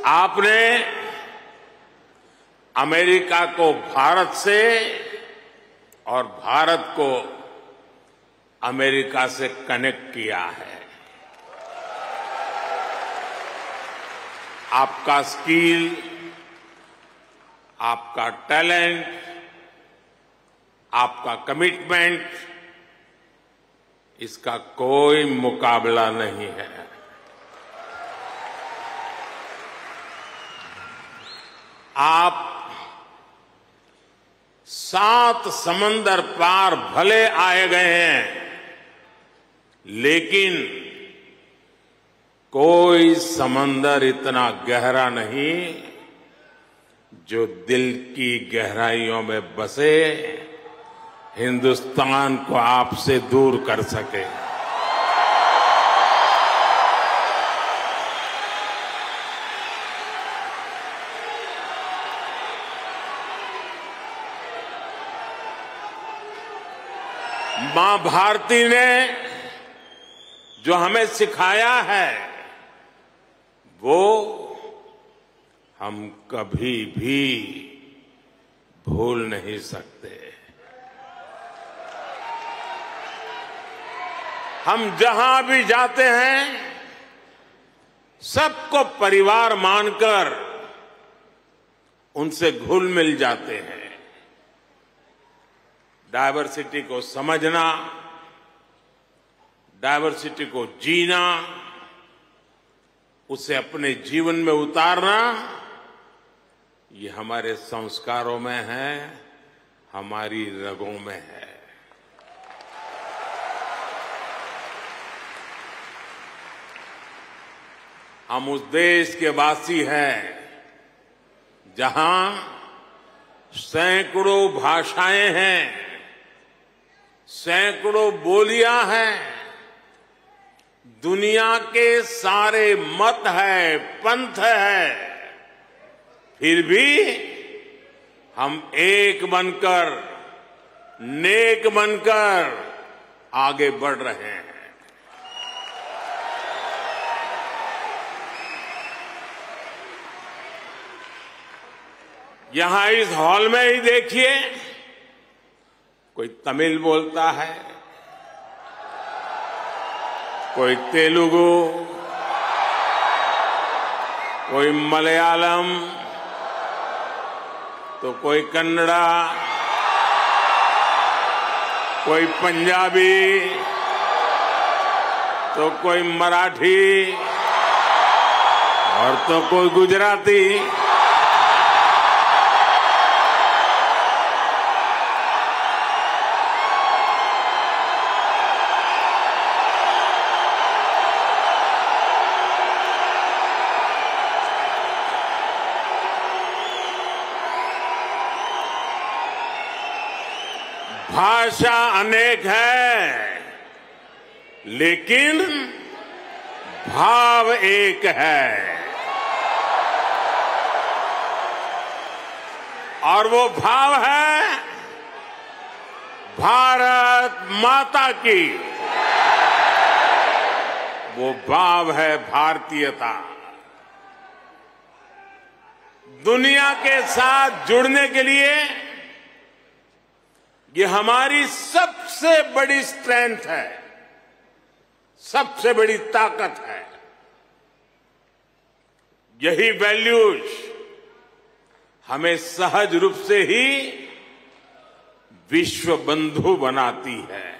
आपने अमेरिका को भारत से और भारत को अमेरिका से कनेक्ट किया है। आपका स्किल, आपका टैलेंट, आपका कमिटमेंट, इसका कोई मुकाबला नहीं है। आप 7 समंदर पार भले आए गए हैं, लेकिन कोई समंदर इतना गहरा नहीं जो दिल की गहराइयों में बसे हिंदुस्तान को आपसे दूर कर सके। मां भारती ने जो हमें सिखाया है वो हम कभी भी भूल नहीं सकते। हम जहां भी जाते हैं सबको परिवार मानकर उनसे घुल मिल जाते हैं। डायवर्सिटी को समझना, डायवर्सिटी को जीना, उसे अपने जीवन में उतारना, ये हमारे संस्कारों में है, हमारी रगों में है। हम उस देश के वासी हैं जहां सैकड़ों भाषाएं हैं, सैकड़ों बोलियां हैं, दुनिया के सारे मत है, पंथ है, फिर भी हम एक बनकर, नेक बनकर आगे बढ़ रहे हैं। यहां इस हॉल में ही देखिए, कोई तमिल बोलता है, कोई तेलुगु, कोई मलयालम, तो कोई कन्नड़ा, कोई पंजाबी, तो कोई मराठी और तो कोई गुजराती। भाषा अनेक है, लेकिन भाव एक है, और वो भाव है भारत माता की। वो भाव है भारतीयता। दुनिया के साथ जुड़ने के लिए ये हमारी सबसे बड़ी स्ट्रेंथ है, सबसे बड़ी ताकत है। यही वैल्यूज हमें सहज रूप से ही विश्व बंधु बनाती है।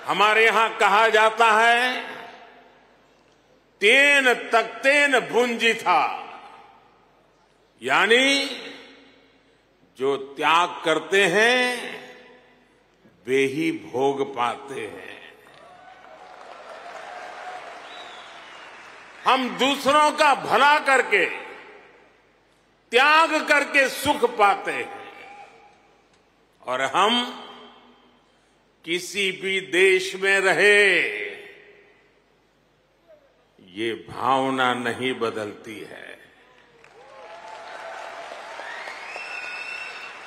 हमारे यहां कहा जाता है, तेन तख्तेन भुंजी था, यानी जो त्याग करते हैं वे ही भोग पाते हैं। हम दूसरों का भला करके, त्याग करके सुख पाते हैं, और हम किसी भी देश में रहे ये भावना नहीं बदलती है।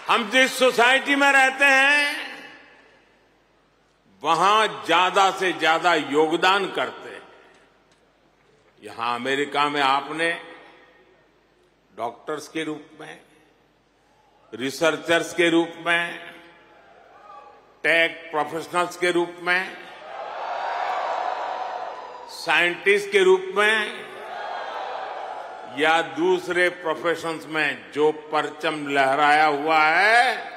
हम जिस सोसाइटी में रहते हैं वहां ज्यादा से ज्यादा योगदान करते हैं। यहां अमेरिका में आपने डॉक्टर्स के रूप में, रिसर्चर्स के रूप में, टेक प्रोफेशनल्स के रूप में, साइंटिस्ट के रूप में या दूसरे प्रोफेशंस में जो परचम लहराया हुआ है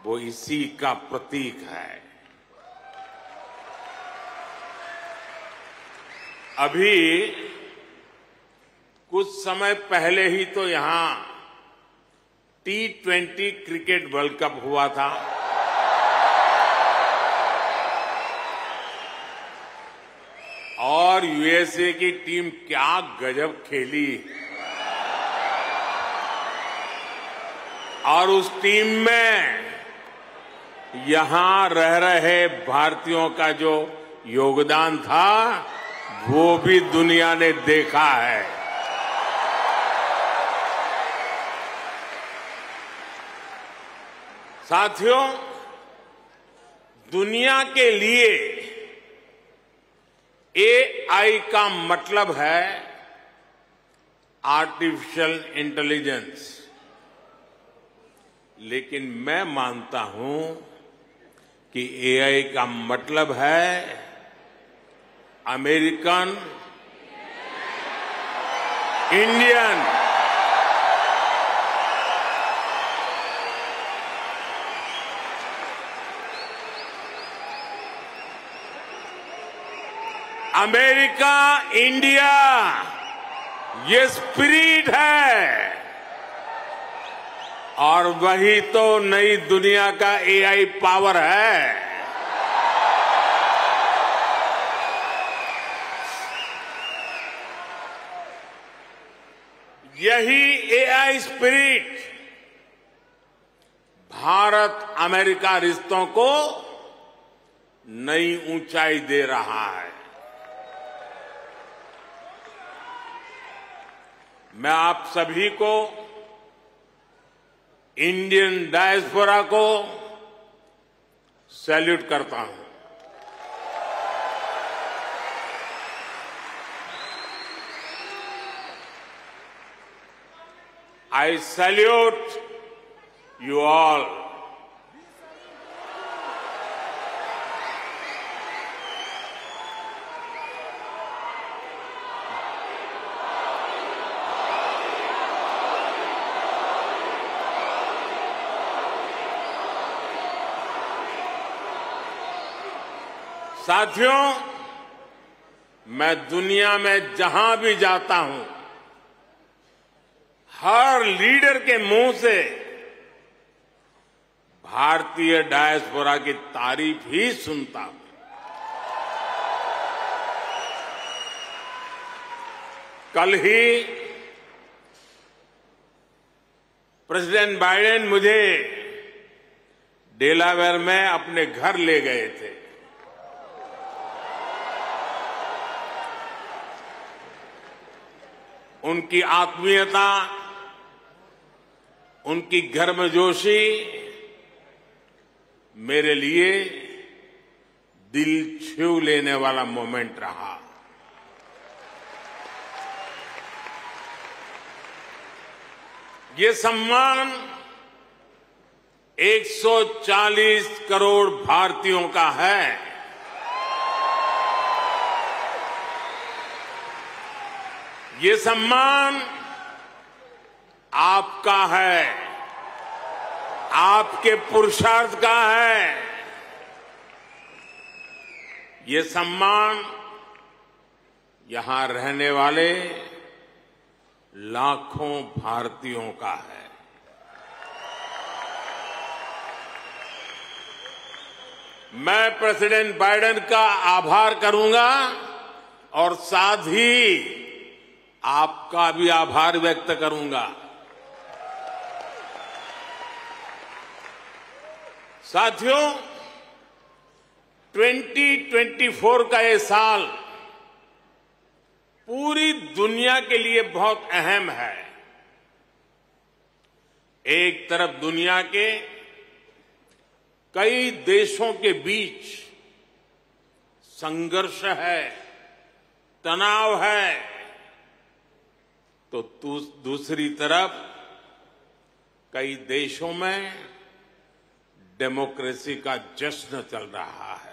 वो इसी का प्रतीक है। अभी कुछ समय पहले ही तो यहां T20 क्रिकेट वर्ल्ड कप हुआ था। और यूएसए की टीम क्या गजब खेली। और उस टीम में यहां रह रहे भारतीयों का जो योगदान था वो भी दुनिया ने देखा है। साथियों, दुनिया के लिए एआई का मतलब है आर्टिफिशियल इंटेलिजेंस। लेकिन मैं मानता हूं कि एआई का मतलब है अमेरिकन इंडियन अमेरिका इंडिया, ये स्पिरिट है। और वही तो नई दुनिया का एआई पावर है। यही एआई स्पिरिट भारत अमेरिका रिश्तों को नई ऊंचाई दे रहा है। मैं आप सभी को, इंडियन डायस्पोरा को सैल्यूट करता हूं। I salute you all. साथियों, मैं दुनिया में जहां भी जाता हूं, हर लीडर के मुंह से भारतीय डायस्पोरा की तारीफ ही सुनता हूं। कल ही प्रेसिडेंट बाइडेन मुझे डेलावेयर में अपने घर ले गए थे। उनकी आत्मीयता, उनकी गर्मजोशी मेरे लिए दिल छू लेने वाला मोमेंट रहा। ये सम्मान 140 करोड़ भारतीयों का है। ये सम्मान आपका है, आपके पुरुषार्थ का है। ये सम्मान यहां रहने वाले लाखों भारतीयों का है। मैं प्रेसिडेंट बाइडेन का आभार करूंगा और साथ ही आपका भी आभार व्यक्त करूंगा। साथियों, 2024 का ये साल पूरी दुनिया के लिए बहुत अहम है। एक तरफ दुनिया के कई देशों के बीच संघर्ष है, तनाव है, तो दूसरी तरफ कई देशों में डेमोक्रेसी का जश्न चल रहा है।